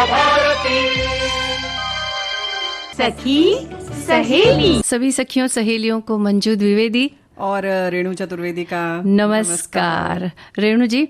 भारती। सखी सहेली। सभी सखियों सहेलियों को मंजू द्विवेदी और रेणु चतुर्वेदी का नमस्कार। रेणु जी,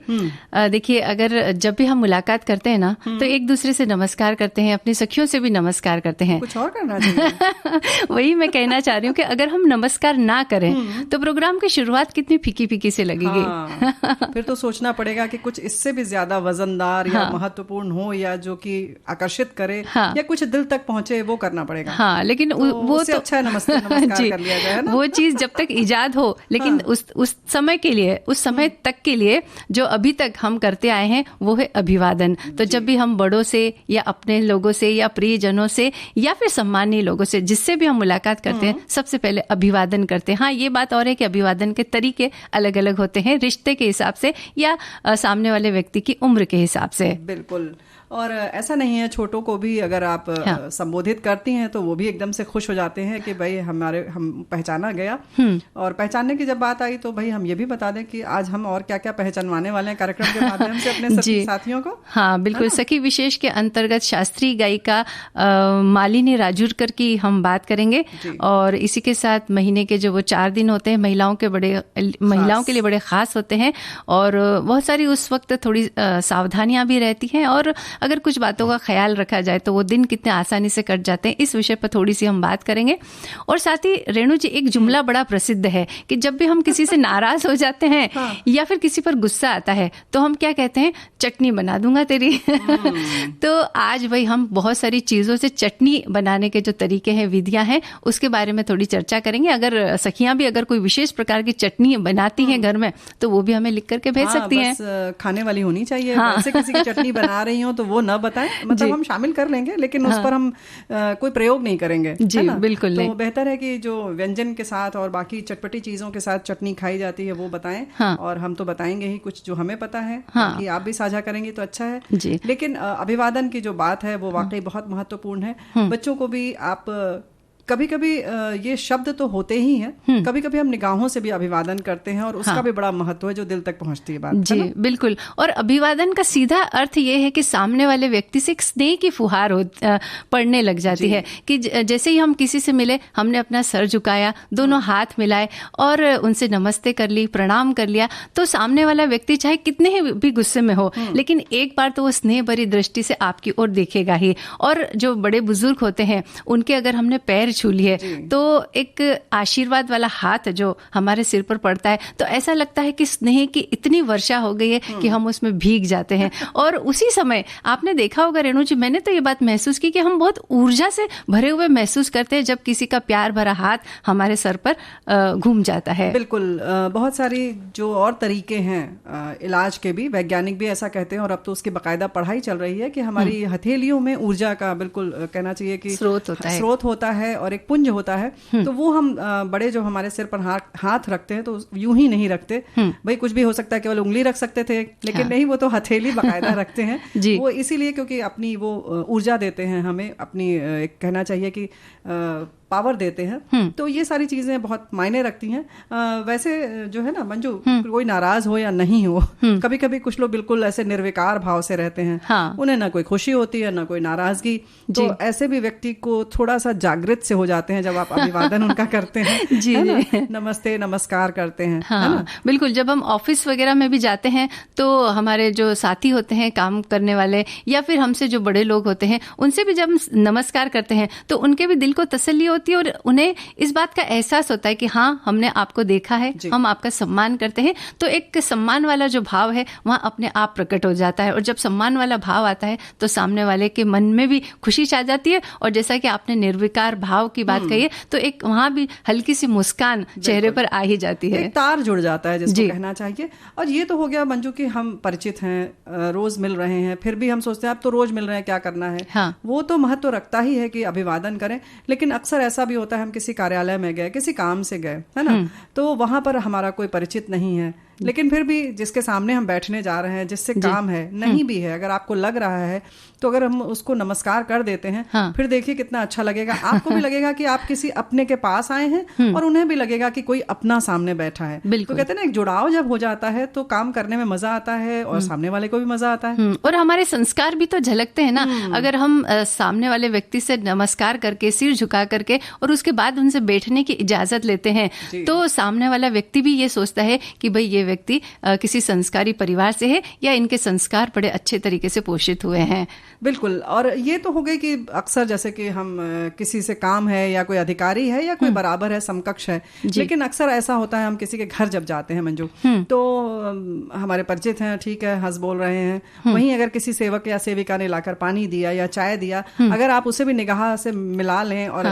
देखिए, अगर जब भी हम मुलाकात करते हैं ना तो एक दूसरे से नमस्कार करते हैं, अपनी सखियों से भी नमस्कार करते हैं। कुछ और करना चाहिए। वही मैं कहना चाह रही हूँ कि अगर हम नमस्कार ना करें तो प्रोग्राम की शुरुआत कितनी फीकी फीकी से लगेगी। हाँ, फिर तो सोचना पड़ेगा कि कुछ इससे भी ज्यादा वजनदार या महत्वपूर्ण हो, या जो कि आकर्षित करे, या कुछ दिल तक पहुंचे, वो करना पड़ेगा। हाँ, लेकिन वो तो अच्छा है नमस्कार कर लिया जाए ना? वो चीज जब तक इजाद हो, लेकिन उस समय के लिए, उस समय तक के लिए जो अभी तक हम करते आए हैं वो है अभिवादन। तो जब भी हम बड़ों से या अपने लोगों से या प्रियजनों से या फिर सम्मानीय लोगों से जिससे भी हम मुलाकात करते हैं, सबसे पहले अभिवादन करते हैं। हाँ, ये बात और है कि अभिवादन के तरीके अलग अलग होते हैं, रिश्ते के हिसाब से या सामने वाले व्यक्ति की उम्र के हिसाब से। बिल्कुल। और ऐसा नहीं है, छोटों को भी अगर आप संबोधित करती हैं तो वो भी एकदम से खुश हो जाते हैं कि भाई हम पहचाना गया। और पहचानने की जब बात आई तो भाई हम ये भी बता दें कि आज हम और क्या क्या पहचानवाने वाले हैं कार्यक्रम के माध्यम से अपने सभी साथियों को। हाँ, बिल्कुल। सखी विशेष के अंतर्गत शास्त्रीय गायिका मालिनी राजूरकर की हम बात करेंगे, और इसी के साथ महीने के जो वो 4 दिन होते हैं महिलाओं के लिए बड़े खास होते हैं, और बहुत सारी उस वक्त थोड़ी सावधानियां भी रहती हैं, और अगर कुछ बातों का ख्याल रखा जाए तो वो दिन कितने आसानी से कट जाते हैं। इस विषय पर थोड़ी सी हम बात करेंगे। और साथ ही रेणु जी, एक जुमला बड़ा प्रसिद्ध है कि जब भी हम किसी से नाराज हो जाते हैं या फिर किसी पर गुस्सा आता है तो हम क्या कहते हैं, चटनी बना दूंगा तेरी। तो आज भाई हम बहुत सारी चीजों से चटनी बनाने के जो तरीके हैं, विधियां हैं, उसके बारे में थोड़ी चर्चा करेंगे। अगर सखियां भी अगर कोई विशेष प्रकार की चटनी बनाती हैं घर में तो वो भी हमें लिख करके भेज सकती हैं। खाने वाली होनी चाहिए। वैसे किसी की चटनी बना रही हो तो वो न बताएं, मतलब हम शामिल कर लेंगे लेकिन उस पर हम कोई प्रयोग नहीं करेंगे। जी, बिल्कुल। तो बेहतर है कि जो व्यंजन के साथ और बाकी चटपटी चीजों के साथ चटनी खाई जाती है वो बताएं। और हम तो बताएंगे ही कुछ जो हमें पता है, कि आप भी साझा करेंगे तो अच्छा है जी। लेकिन अभिवादन की जो बात है वो वाकई बहुत महत्वपूर्ण है। बच्चों को भी आप कभी कभी ये शब्द तो होते ही हैं, कभी कभी हम निगाहों से भी अभिवादन करते हैं, और उसका भी बड़ा महत्व है जो दिल तक पहुंचती है बात। जी, बिल्कुल। और अभिवादन का सीधा अर्थ ये है कि सामने वाले व्यक्ति से एक स्नेह की फुहार पड़ने लग जाती है, कि जैसे ही हम किसी से मिले, हमने अपना सर झुकाया, दोनों हाथ मिलाए और उनसे नमस्ते कर ली, प्रणाम कर लिया, तो सामने वाला व्यक्ति चाहे कितने ही भी गुस्से में हो, लेकिन एक बार तो वो स्नेह भरी दृष्टि से आपकी ओर देखेगा ही। और जो बड़े बुजुर्ग होते हैं उनके अगर हमने पैर छू लिए तो एक आशीर्वाद वाला हाथ जो हमारे सिर पर पड़ता है तो ऐसा लगता है कि स्नेह की इतनी वर्षा हो गई है कि हम उसमें भीग जाते हैं। और उसी समय आपने देखा होगा रेणु जी, मैंने तो ये बात महसूस की कि हम बहुत ऊर्जा से भरे हुए महसूस करते हैं जब किसी का प्यार भरा हाथ हमारे सर पर घूम जाता है। बिल्कुल। बहुत सारी जो और तरीके हैं इलाज के भी, वैज्ञानिक भी ऐसा कहते हैं, और अब तो उसकी बाकायदा पढ़ाई चल रही है कि हमारी हथेलियों में ऊर्जा का बिल्कुल कहना चाहिए कि स्रोत होता है और एक पुंज होता है। तो वो हम बड़े जो हमारे सिर पर हाथ रखते हैं तो यूं ही नहीं रखते भाई, कुछ भी हो सकता है, केवल उंगली रख सकते थे, लेकिन नहीं, वो तो हथेली बाकायदा रखते हैं। वो इसीलिए क्योंकि अपनी वो ऊर्जा देते हैं हमें, अपनी एक कहना चाहिए कि पावर देते हैं। तो ये सारी चीजें बहुत मायने रखती हैं। वैसे जो है ना मंजू, कोई नाराज हो या नहीं हो, कभी कभी कुछ लोग बिल्कुल ऐसे निर्विकार भाव से रहते हैं। उन्हें ना कोई खुशी होती है ना कोई नाराजगी। तो ऐसे भी व्यक्ति को थोड़ा सा जागृत से हो जाते हैं जब आप अभिवादन उनका करते हैं। जी, नमस्ते नमस्कार करते हैं। है ना? बिल्कुल। जब हम ऑफिस वगैरह में भी जाते हैं तो हमारे जो साथी होते हैं, काम करने वाले, या फिर हमसे जो बड़े लोग होते हैं, उनसे भी जब नमस्कार करते हैं तो उनके भी दिल को तसल्ली होती है और उन्हें इस बात का एहसास होता है कि हाँ, हमने आपको देखा है, हम आपका सम्मान करते हैं। तो एक सम्मान वाला जो भाव है वहाँ अपने आप प्रकट हो जाता है, और जब सम्मान वाला भाव आता है तो सामने वाले के मन में भी खुशी छा जाती है। और जैसा कि आपने निर्विकार भाव की बात कही है तो एक वहाँ भी हल्की सी मुस्कान चेहरे पर आ ही जाती है, एक तार जुड़ जाता है जिसको कहना चाहिए। और ये तो हो गया मंजू कि हम परिचित हैं, रोज मिल रहे हैं, फिर भी हम सोचते हैं अब तो रोज मिल रहे हैं, क्या करना है। वो तो महत्व रखता ही है कि अभिवादन करें, लेकिन अक्सर ऐसा भी होता है हम किसी कार्यालय में गए, किसी काम से गए, है ना, तो वहां पर हमारा कोई परिचित नहीं है, लेकिन फिर भी जिसके सामने हम बैठने जा रहे हैं, जिससे काम है, नहीं भी है, अगर आपको लग रहा है तो अगर हम उसको नमस्कार कर देते हैं, फिर देखिए कितना अच्छा लगेगा। आपको भी लगेगा कि आप किसी अपने के पास आए हैं और उन्हें भी लगेगा कि कोई अपना सामने बैठा है। तो कहते हैं ना, एक जुड़ाव जब हो जाता है तो काम करने में मजा आता है और सामने वाले को भी मजा आता है। और हमारे संस्कार भी तो झलकते हैं ना। अगर हम सामने वाले व्यक्ति से नमस्कार करके, सिर झुका करके और उसके बाद उनसे बैठने की इजाजत लेते हैं, तो सामने वाला व्यक्ति भी ये सोचता है कि भाई ये व्यक्ति किसी संस्कारी परिवार से है या इनके संस्कार बड़े अच्छे तरीके से पोषित हुए हैं। बिल्कुल। और ये तो हो गई कि अक्सर जैसे कि हम किसी से काम है या कोई अधिकारी है या कोई बराबर है, समकक्ष है, लेकिन अक्सर ऐसा होता है हम किसी के घर जब जाते हैं मंजू, तो हमारे परिचित हैं, ठीक है, हंस बोल रहे हैं, वहीं अगर किसी सेवक या सेविका ने लाकर पानी दिया या चाय दिया, अगर आप उसे भी निगाह से मिला लें और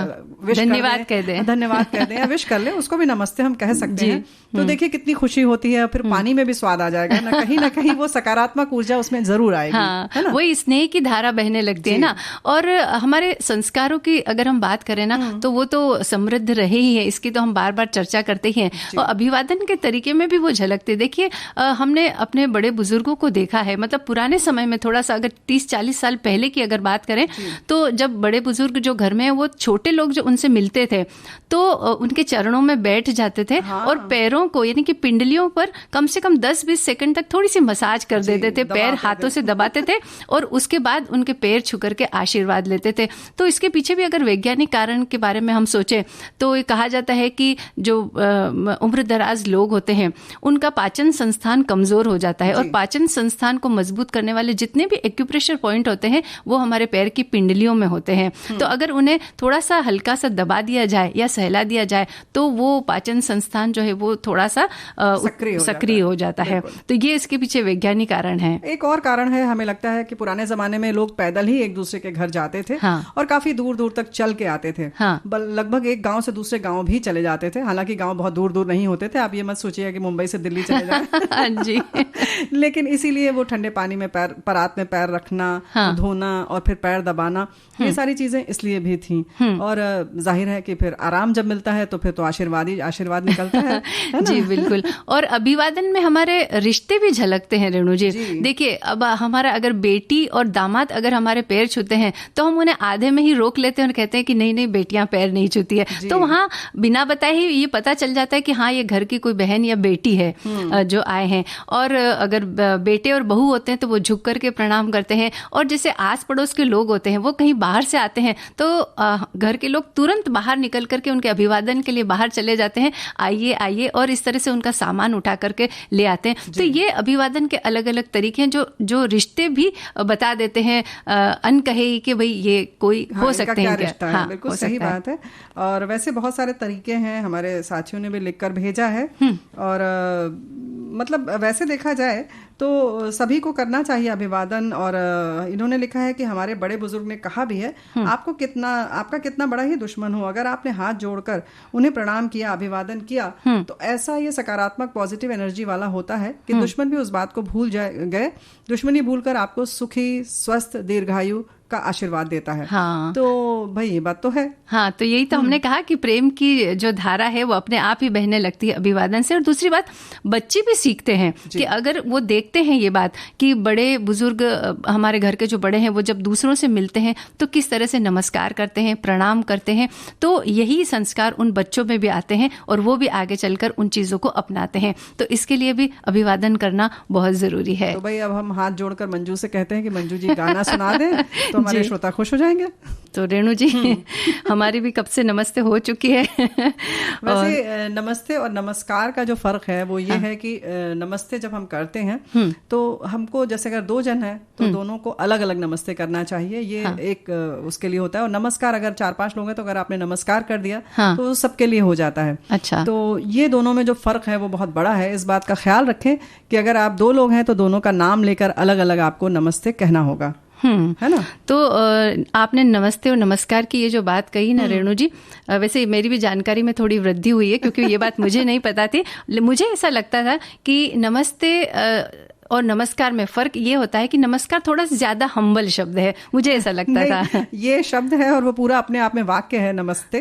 धन्यवाद कह दें या विश कर लें, उसको भी नमस्ते हम कह सकते हैं, तो देखिए कितनी खुशी होती है। फिर पानी में भी स्वाद आ जाएगा ना कहीं वो सकारात्मक ऊर्जा उसमें जरूर आएगी। हाँ, वही स्नेह की धारा बहने लगती है ना। और हमारे संस्कारों की अगर हम बात करें ना, तो वो तो समृद्ध रहे ही है, इसकी तो हम बार बार चर्चा करते ही हैं। और अभिवादन के तरीके में भी वो झलकते। देखिए, हमने अपने बड़े बुजुर्गों को देखा है, मतलब पुराने समय में, थोड़ा सा अगर 30-40 साल पहले की अगर बात करें, तो जब बड़े बुजुर्ग जो घर में वो छोटे लोग जो उनसे मिलते थे, तो उनके चरणों में बैठ जाते थे और पैरों को, यानी कि पिंडलियों पर कम से कम 10-20 सेकंड तक थोड़ी सी मसाज कर देते थे, पैर हाथों से दबाते थे और उसके बाद उनके पैर छू करके आशीर्वाद लेते थे। तो इसके पीछे भी अगर वैज्ञानिक कारण के बारे में हम सोचें, तो ये कहा जाता है कि जो उम्र दराज लोग होते हैं, उनका पाचन संस्थान कमजोर हो जाता है, और पाचन संस्थान को मजबूत करने वाले जितने भी एक्यूप्रेशर पॉइंट होते हैं, वो हमारे पैर की पिंडलियों में होते हैं। तो अगर उन्हें थोड़ा सा हल्का सा दबा दिया जाए या सहला दिया जाए, तो वो पाचन संस्थान जो है वो थोड़ा सा सक्रिय हो जाता है। तो ये इसके पीछे वैज्ञानिक कारण है। एक और कारण है, हमें लगता है कि पुराने जमाने में लोग पैदल ही एक दूसरे के घर जाते थे, और काफी दूर दूर तक चल के आते थे। लगभग एक गांव से दूसरे गांव भी चले जाते थे, हालांकि गांव बहुत दूर दूर नहीं होते थे। आप ये मत सोचिए कि मुंबई से दिल्ली चले जाए जी। लेकिन इसीलिए वो ठंडे पानी में परात में पैर रखना, धोना और फिर पैर दबाना, ये सारी चीजें इसलिए भी थी। और जाहिर है कि फिर आराम जब मिलता है तो फिर तो आशीर्वाद निकलता है जी बिल्कुल। और अभिवादन में हमारे रिश्ते भी झलकते हैं रेणु जी। देखिए, अब हमारा अगर बेटी और दामाद अगर हमारे पैर छूते हैं, तो हम उन्हें आधे में ही रोक लेते हैं और कहते हैं कि नहीं नहीं, बेटियां पैर नहीं छूती है। तो वहाँ बिना बताए ही ये पता चल जाता है कि हाँ, ये घर की कोई बहन या बेटी है जो आए हैं। और अगर बेटे और बहू होते हैं तो वो झुक करके प्रणाम करते हैं। और जैसे आस पड़ोस के लोग होते हैं, वो कहीं बाहर से आते हैं, तो घर के लोग तुरंत बाहर निकल करके उनके अभिवादन के लिए बाहर चले जाते हैं, आइए आइए, और इस तरह से उनका सामान उठा करके ले आते हैं। तो ये अभिवादन के अलग अलग तरीके हैं जो रिश्ते भी बता देते हैं अनकहे कि भाई ये कोई हो सकते हैं क्या। हाँ, बिल्कुल सही बात है। और वैसे बहुत सारे तरीके हैं, हमारे साथियों ने भी लिखकर भेजा है। और मतलब वैसे देखा जाए तो सभी को करना चाहिए अभिवादन। और इन्होंने लिखा है कि हमारे बड़े बुजुर्ग ने कहा भी है, आपका कितना बड़ा ही दुश्मन हो, अगर आपने हाथ जोड़कर उन्हें प्रणाम किया, अभिवादन किया, तो ऐसा ये सकारात्मक पॉजिटिव एनर्जी वाला होता है कि दुश्मन भी उस बात को भूल गए, दुश्मनी भूलकर आपको सुखी, स्वस्थ, दीर्घायु का आशीर्वाद देता है। हाँ। तो भाई ये बात तो है। हाँ, तो यही तो हमने कहा कि प्रेम की जो धारा है वो अपने आप ही बहने लगती है अभिवादन से। और दूसरी बात, बच्चे भी सीखते हैं कि अगर वो देखते हैं ये बात कि बड़े बुजुर्ग, हमारे घर के जो बड़े हैं, वो जब दूसरों से मिलते हैं तो किस तरह से नमस्कार करते हैं, प्रणाम करते हैं, तो यही संस्कार उन बच्चों में भी आते हैं और वो भी आगे चलकर उन चीजों को अपनाते हैं। तो इसके लिए भी अभिवादन करना बहुत जरूरी है। तो भाई अब हम हाथ जोड़कर मंजू से कहते हैं कि मंजू जी गाना सुना दें, तो हमारे श्रोता खुश हो जाएंगे। तो रेणु जी, हमारी भी कब से नमस्ते हो चुकी है। वैसे नमस्ते और नमस्कार का जो फर्क है वो ये है कि नमस्ते जब हम करते हैं तो हमको, जैसे अगर 2 जन हैं तो दोनों को अलग अलग नमस्ते करना चाहिए, ये एक उसके लिए होता है। और नमस्कार अगर 4-5 लोग हैं तो अगर आपने नमस्कार कर दिया तो सबके लिए हो जाता है। अच्छा। तो ये दोनों में जो फर्क है वो बहुत बड़ा है। इस बात का ख्याल रखें कि अगर आप 2 लोग हैं तो दोनों का नाम लेकर अलग अलग आपको नमस्ते कहना होगा, है ना। तो आपने नमस्ते और नमस्कार की ये जो बात कही ना रेणु जी, वैसे मेरी भी जानकारी में थोड़ी वृद्धि हुई है, क्योंकि ये बात मुझे नहीं पता थी। मुझे ऐसा लगता था कि नमस्ते और नमस्कार में फर्क ये होता है कि नमस्कार थोड़ा सा ज्यादा हम्बल शब्द है, मुझे ऐसा लगता था। ये शब्द है और वो पूरा अपने आप में वाक्य है नमस्ते।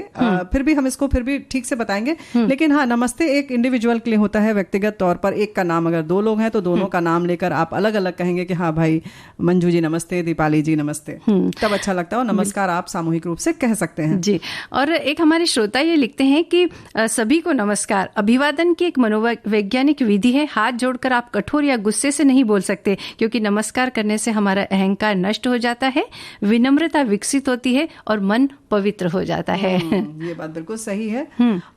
फिर भी हम इसको फिर भी ठीक से बताएंगे, लेकिन हाँ, नमस्ते एक इंडिविजुअल के लिए होता है, व्यक्तिगत तौर पर एक का नाम, अगर दो लोग हैं तो दोनों का नाम लेकर आप अलग अलग कहेंगे कि हाँ भाई मंजू जी नमस्ते, दीपाली जी नमस्ते, तब अच्छा लगता है। और नमस्कार आप सामूहिक रूप से कह सकते हैं जी। और एक हमारे श्रोता ये लिखते हैं कि सभी को नमस्कार। अभिवादन की एक मनोवैज्ञानिक विधि है। हाथ जोड़कर आप कठोर या गुस्से से नहीं बोल सकते, क्योंकि नमस्कार करने से हमारा अहंकार नष्ट हो जाता है, विनम्रता विकसित होती है और मन पवित्र हो जाता है। ये बात बिल्कुल सही है।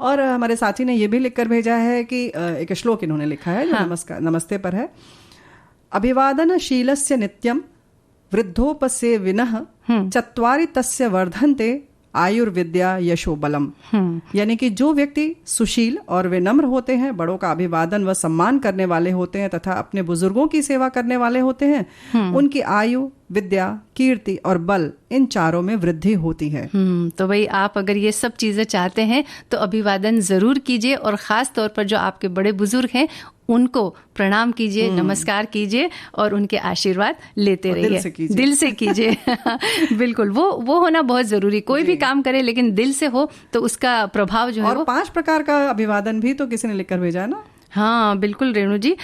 और हमारे साथी ने ये भी लिखकर भेजा है कि एक श्लोक इन्होंने लिखा है जो नमस्कार नमस्ते पर है। अभिवादनशीलस्य नित्यं वृद्धोपसेविनः चत्वारि तस्य वर्धन्ते आयुर्विद्या यशो बलम। यानी कि जो व्यक्ति सुशील और विनम्र होते हैं, बड़ों का अभिवादन व सम्मान करने वाले होते हैं तथा अपने बुजुर्गों की सेवा करने वाले होते हैं, उनकी आयु, विद्या, कीर्ति और बल, इन चारों में वृद्धि होती है। तो भाई आप अगर ये सब चीजें चाहते हैं तो अभिवादन जरूर कीजिए, और खास तौर पर जो आपके बड़े बुजुर्ग हैं उनको प्रणाम कीजिए, नमस्कार कीजिए और उनके आशीर्वाद लेते रहिए, दिल से कीजिए। बिल्कुल, वो होना बहुत जरूरी। कोई भी काम करे लेकिन दिल से हो तो उसका प्रभाव जो है। और 5 प्रकार का अभिवादन भी तो किसी ने लिखकर भेजा है ना। हाँ बिल्कुल रेणु जी,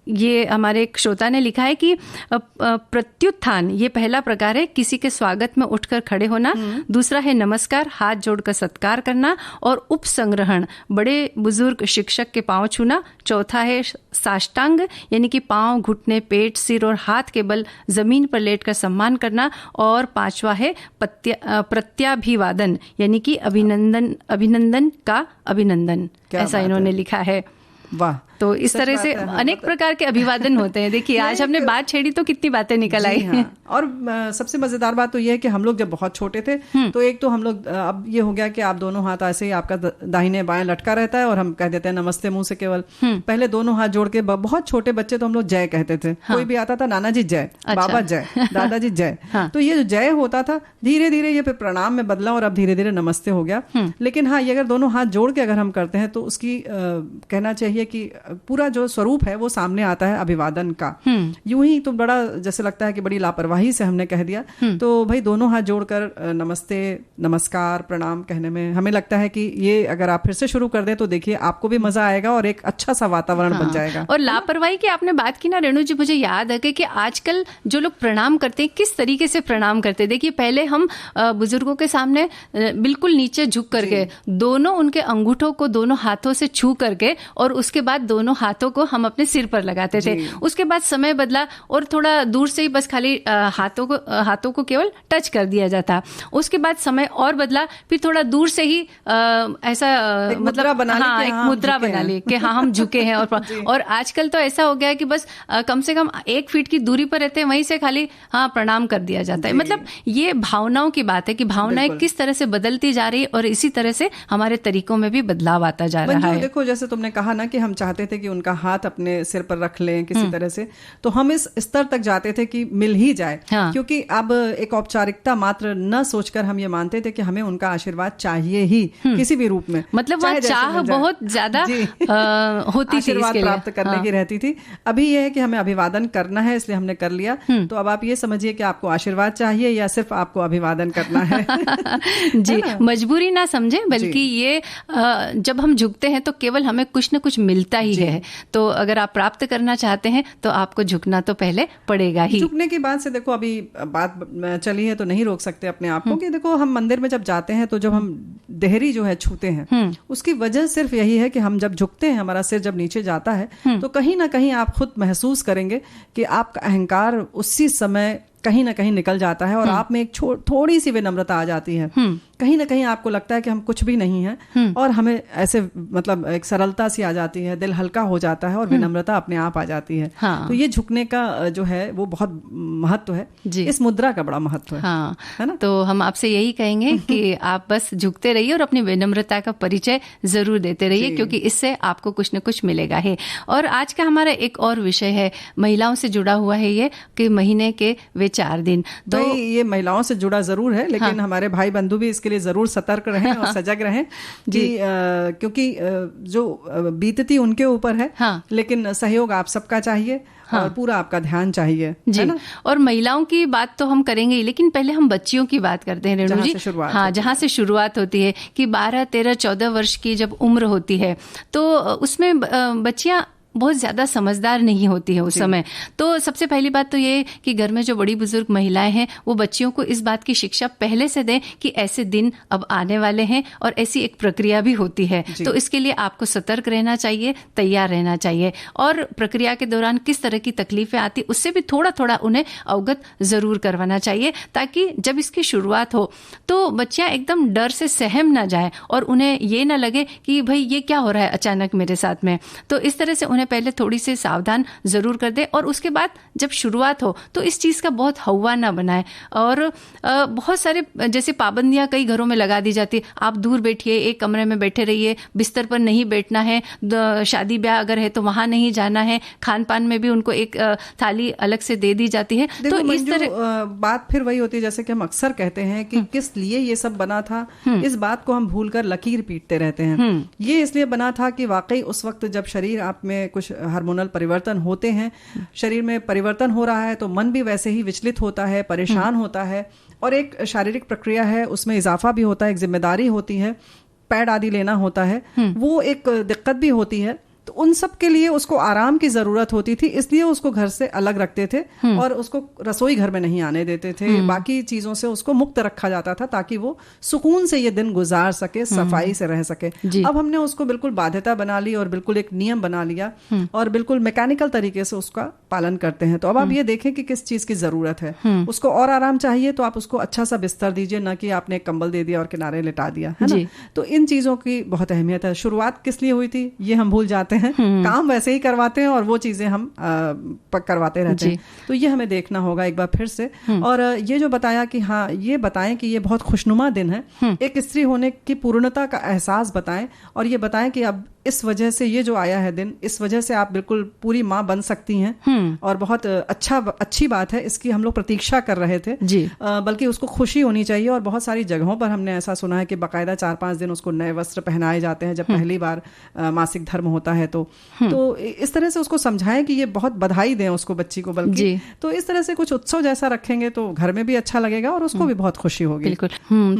ये हमारे एक श्रोता ने लिखा है कि प्रत्युत्थान ये पहला प्रकार है, किसी के स्वागत में उठकर खड़े होना। दूसरा है नमस्कार, हाथ जोड़कर सत्कार करना। और उपसंग्रहण, बड़े बुजुर्ग शिक्षक के पांव छूना। चौथा है साष्टांग, यानी कि पांव, घुटने, पेट, सिर और हाथ के बल जमीन पर लेटकर सम्मान करना। और 5वां है प्रत्याभिवादन, यानी कि अभिनंदन का अभिनंदन। ऐसा इन्होंने लिखा है। वाह, तो इस तरह से अनेक प्रकार के अभिवादन होते हैं। देखिए आज हमने बात छेड़ी तो कितनी बातें निकल आई। हाँ। और सबसे मजेदार बात तो ये है कि हम लोग जब बहुत छोटे थे तो एक तो हम लोग, अब ये हो गया कि आप दोनों हाथ ऐसे ही आपका दाहिने बाएं लटका रहता है और हम कह देते हैं नमस्ते मुंह से केवल। पहले दोनों हाथ जोड़ के, बहुत छोटे बच्चे तो हम लोग जय कहते थे। कोई भी आता था, नाना जी जय, बाबा जय, दादाजी जय। तो ये जो जय होता था धीरे धीरे ये फिर प्रणाम में बदला और अब धीरे धीरे नमस्ते हो गया। लेकिन हाँ, ये अगर दोनों हाथ जोड़ के अगर हम करते हैं तो उसकी कहना चाहिए कि पूरा जो स्वरूप है वो सामने आता है अभिवादन का। यूं ही तो बड़ा जैसे लगता है कि बड़ी लापरवाही से हमने कह दिया। तो भाई दोनों हाथ जोड़कर नमस्ते, नमस्कार, प्रणाम कहने में हमें लगता है कि ये अगर आप फिर से शुरू कर दें तो देखिए आपको भी मजा आएगा और एक अच्छा सा वातावरण बन जाएगा। और लापरवाही की आपने बात की ना रेणु जी, मुझे याद है कि आजकल जो लोग प्रणाम करते हैं किस तरीके से प्रणाम करते हैं। देखिए पहले हम बुजुर्गों के सामने बिल्कुल नीचे झुक करके दोनों उनके अंगूठों को दोनों हाथों से छू करके और उसके बाद दोनों हाथों को हम अपने सिर पर लगाते थे। उसके बाद समय बदला और थोड़ा दूर से ही बस खाली हाथों को केवल टच कर दिया जाता। उसके बाद समय और बदला, फिर थोड़ा दूर से ही ऐसा मतलब एक मुद्रा बना ली कि हाँ हम झुके हैं। और आजकल तो ऐसा हो गया है कि बस कम से कम 1 फीट की दूरी पर रहते हैं, वहीं से खाली हाँ प्रणाम कर दिया जाता है। मतलब ये भावनाओं की बात है कि भावनाएं किस तरह से बदलती जा रही है और इसी तरह से हमारे तरीकों में भी बदलाव आता जा रहा है। देखो जैसे तुमने कहा ना कि हम चाहते थे कि उनका हाथ अपने सिर पर रख लें किसी तरह से, तो हम इस स्तर तक जाते थे कि मिल ही जाए। क्योंकि अब एक औपचारिकता मात्र न सोचकर हम ये मानते थे कि हमें उनका आशीर्वाद चाहिए ही किसी भी रूप में। मतलब वहाँ चाह बहुत ज्यादा होती थी, आशीर्वाद प्राप्त करने की रहती थी। अभी ये है कि हमें अभिवादन करना है इसलिए हमने कर लिया। तो अब आप ये समझिए कि आपको आशीर्वाद चाहिए या सिर्फ आपको अभिवादन करना है। जी, मजबूरी ना समझे, बल्कि ये जब हम झुकते हैं तो केवल हमें कुछ न कुछ मिलता ही है। तो अगर आप प्राप्त करना चाहते हैं तो आपको झुकना तो पहले पड़ेगा ही। झुकने की बात से देखो अभी बात चली है तो नहीं रोक सकते अपने आप को कि देखो हम मंदिर में जब जाते हैं तो जब हम देहरी जो है छूते हैं उसकी वजह सिर्फ यही है कि हम जब झुकते हैं, हमारा सिर जब नीचे जाता है तो कहीं ना कहीं आप खुद महसूस करेंगे कि आपका अहंकार उसी समय कहीं ना कहीं निकल जाता है और आप में एक थोड़ी सी विनम्रता आ जाती है। कहीं ना कहीं आपको लगता है कि हम कुछ भी नहीं हैं और हमें ऐसे मतलब एक सरलता सी आ जाती है, दिल हल्का हो जाता है और विनम्रता अपने आप आ जाती है। तो ये झुकने का जो है वो बहुत महत्व है। इस मुद्रा का बड़ा महत्व है। है ना? तो हम आपसे यही कहेंगे कि आप बस झुकते रहिए और अपनी विनम्रता का परिचय जरूर देते रहिए, क्योंकि इससे आपको कुछ न कुछ मिलेगा ही। और आज का हमारा एक और विषय है, महिलाओं से जुड़ा हुआ है ये कि महीने के 4 दिन। तो ये महिलाओं से जुड़ा जरूर है, लेकिन हमारे भाई बंधु भी इसके लिए जरूर सतर्क रहें और सजग रहें कि क्योंकि जो बीतती उनके ऊपर है, लेकिन सहयोग आप सबका चाहिए और पूरा आपका ध्यान चाहिए जी, है ना? और महिलाओं की बात तो हम करेंगे ही, लेकिन पहले हम बच्चियों की बात करते हैं रेणु जी। जहाँ से शुरुआत होती है कि 12, 13, 14 वर्ष की जब उम्र होती है तो उसमें बच्चियां बहुत ज्यादा समझदार नहीं होती है उस समय। तो सबसे पहली बात तो ये कि घर में जो बड़ी बुजुर्ग महिलाएं हैं वो बच्चियों को इस बात की शिक्षा पहले से दें कि ऐसे दिन अब आने वाले हैं और ऐसी एक प्रक्रिया भी होती है, तो इसके लिए आपको सतर्क रहना चाहिए, तैयार रहना चाहिए, और प्रक्रिया के दौरान किस तरह की तकलीफें आती उससे भी थोड़ा थोड़ा उन्हें अवगत जरूर करवाना चाहिए, ताकि जब इसकी शुरुआत हो तो बच्चियां एकदम डर से सहम ना जाए और उन्हें ये ना लगे कि भाई ये क्या हो रहा है अचानक मेरे साथ में। तो इस तरह से पहले थोड़ी सी सावधान जरूर कर दे, और उसके बाद जब शुरुआत हो तो इस चीज का बहुत हवा ना बनाए। और बहुत सारे जैसे पाबंदियां कई घरों में लगा दी जाती है, आप दूर बैठिए, एक कमरे में बैठे रहिए, बिस्तर पर नहीं बैठना है, शादी ब्याह अगर है तो वहां नहीं जाना है, खान पान में भी उनको एक थाली अलग से दे दी जाती है। तो इस तरह बात फिर वही होती है जैसे कि हम अक्सर कहते हैं कि किस लिए ये सब बना था, इस बात को हम भूलकर लकीर पीटते रहते हैं। ये इसलिए बना था कि वाकई उस वक्त जब शरीर आप में कुछ हार्मोनल परिवर्तन होते हैं, शरीर में परिवर्तन हो रहा है तो मन भी वैसे ही विचलित होता है, परेशान होता है, और एक शारीरिक प्रक्रिया है उसमें इजाफा भी होता है, एक जिम्मेदारी होती है, पैड आदि लेना होता है, वो एक दिक्कत भी होती है। तो उन सब के लिए उसको आराम की जरूरत होती थी, इसलिए उसको घर से अलग रखते थे और उसको रसोई घर में नहीं आने देते थे, बाकी चीजों से उसको मुक्त रखा जाता था ताकि वो सुकून से ये दिन गुजार सके, सफाई से रह सके। अब हमने उसको बिल्कुल बाध्यता बना ली और बिल्कुल एक नियम बना लिया और बिल्कुल मैकेनिकल तरीके से उसका पालन करते हैं। तो अब आप ये देखें कि किस चीज की जरूरत है, उसको और आराम चाहिए तो आप उसको अच्छा सा बिस्तर दीजिए, ना कि आपने एक कंबल दे दिया और किनारे लिटा दिया, है ना? तो इन चीजों की बहुत अहमियत है। शुरुआत किस लिए हुई थी ये हम भूल जाते हैं, काम वैसे ही करवाते हैं और वो चीजें हम करवाते रहते हैं। तो ये हमें देखना होगा एक बार फिर से। और ये जो बताया कि हाँ, ये बताएं कि ये बहुत खुशनुमा दिन है, एक स्त्री होने की पूर्णता का एहसास बताएं, और ये बताएं कि अब इस वजह से ये जो आया है दिन, इस वजह से आप बिल्कुल पूरी माँ बन सकती हैं और बहुत अच्छी बात है, इसकी हम लोग प्रतीक्षा कर रहे थे जी। बल्कि उसको खुशी होनी चाहिए। और बहुत सारी जगहों पर हमने ऐसा सुना है कि बाकायदा 4-5 दिन उसको नए वस्त्र पहनाए जाते हैं जब पहली बार मासिक धर्म होता है। तो इस तरह से उसको समझाएं कि ये बहुत बधाई दें उसको, बच्ची को, बल्कि तो इस तरह से कुछ उत्सव जैसा रखेंगे तो घर में भी अच्छा लगेगा और उसको भी बहुत खुशी होगी। बिल्कुल।